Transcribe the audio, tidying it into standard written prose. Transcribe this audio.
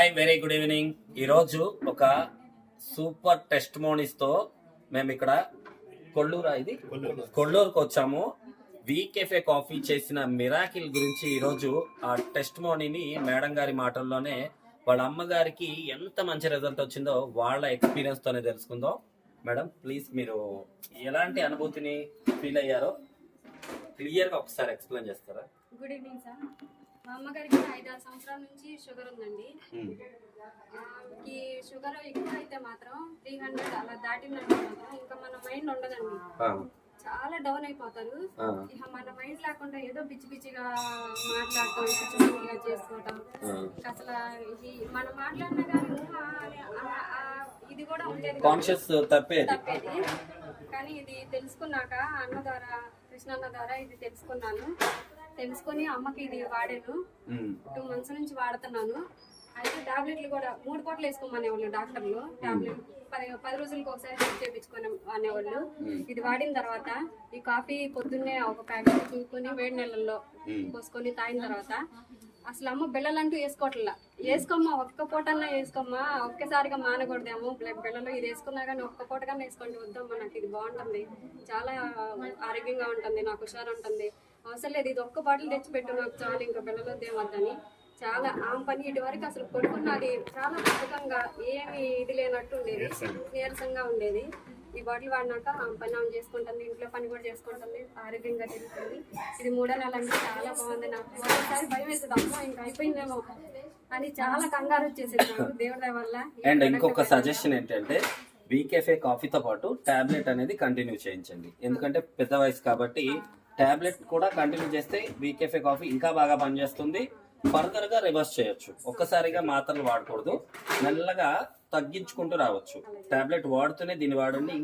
Hi very good evening. ఈరోజు ఒక super test మోనీస్తో మేము ఇక్కడ కొల్లూరుకు వచ్చాము. వీకెఫే కాఫీ చేసిన మిరాకిల్ గురించి ఈరోజు ఆ టెస్ట్ మోనీని మేడం గారి మాటల్లోనే వాళ్ళ అమ్మగారికి ఎంత మంచి రిజల్ట్ వచ్చిందో వాళ్ళ ఎక్స్పీరియన్స్ తోనే తెలుసుకుందాం. మేడం ప్లీజ్, మీరు ఎలాంటి అనుభూతిని ఫీల్ అయ్యారో క్లియర్ గా ఒకసారి ఎక్స్ప్లెయిన్ చేస్తారా? Good evening sir. మా అమ్మగారికి 5-6 సంవత్సరాల నుంచి షుగర్ ఉందండి. ఈ షుగర్ ఎక్కువ అయితే మాత్రం 300 అలా దాటిందంటే మాత్రం ఇంకా మన మైండ్ ఉండదండి, చాలా డౌన్ అయిపోతారు. ఇక మన మైండ్ లేకుండా ఏదో పిచ్చి పిచ్చిగా మాట్లాడటం, పిచ్చి పిచ్చిగా చేసుకోవటం, అసలు ఇది మనం మాట్లాడినా కానీ ఇది కూడా ఉండేది కాన్షియస్ తప్పేది. కానీ ఇది తెలుసుకున్నాక అన్న ద్వారా, కృష్ణన్న ద్వారా ఇది తెలుసుకొని అమ్మకి ఇది వాడాను. 2 months నుంచి వాడుతున్నాను. అయితే టాబ్లెట్లు కూడా 3 పూటలు వేసుకోమనేవాళ్ళు డాక్టర్లు. టాబ్లెట్ 10 రోజులకు ఒకసారి చెక్ చేయించుకొని అనేవాళ్ళు. ఇది వాడిన తర్వాత ఈ కాఫీ పొద్దున్నే ఒక ప్యాకెట్ చూసుకొని వేడి నీళ్ళల్లో పోసుకొని తాగిన తర్వాత అసలు అమ్మ బిళ్ళలంటూ వేసుకోమ్మా, ఒక్క పూటన్నా వేసుకోమ్మా, ఒక్కసారిగా మానకూడదేమో బిళ్ళలో ఇది వేసుకున్నా కానీ ఒక్క పూట కన్నా వేసుకోండి, వద్దమ్మా నాకు ఇది బాగుంటుంది, చాలా ఆరోగ్యంగా ఉంటుంది, నాకు హుషారు ఉంటుంది, అవసరం లేదు ఇది ఒక్క బాటిల్ తెచ్చిపెట్టు నాకు చాలు, ఇంకా బిళ్ళలో దేవద్దని చాలా ఆమె పని. ఇటు వరకు అసలు పడుకున్నది చాలా బద్ధకంగా, ఏమి ఇది లేనట్టు ఉండేది, నీరసంగా ఉండేది. ఈ బాటిల్ వాడినాక ఆమె పని ఆమె చేసుకుంటుంది, ఇంట్లో పని కూడా చేసుకుంటుంది, ఆరోగ్యంగా తిరుగుతుంది. ఇది 3వ నెల అంటే చాలా బాగుంది. నాకు ఒకసారి భయం వేసేది, అమ్మో ఇంకా అయిపోయిందేమో అని చాలా కంగారు వచ్చేసేది నాకు దేవుడి వల్ల. అండ్ ఇంకొక సజెషన్ ఏంటంటే వీకెఫే కాఫీతో పాటు టాబ్లెట్ అనేది కంటిన్యూ చేయించండి. ఎందుకంటే పెద్ద వయసు కాబట్టి టాబ్లెట్ కూడా కంటిన్యూ చేస్తే వీకెఫే కాఫీ ఇంకా బాగా పనిచేస్తుంది. ఫర్దర్ గా రివర్స్ చేయొచ్చు. ఒక్కసారిగా మాత్రలు వాడకూడదు, మెల్లగా తగ్గించుకుంటూ రావచ్చు. టాబ్లెట్ వాడుతూనే దీన్ని వాడండి.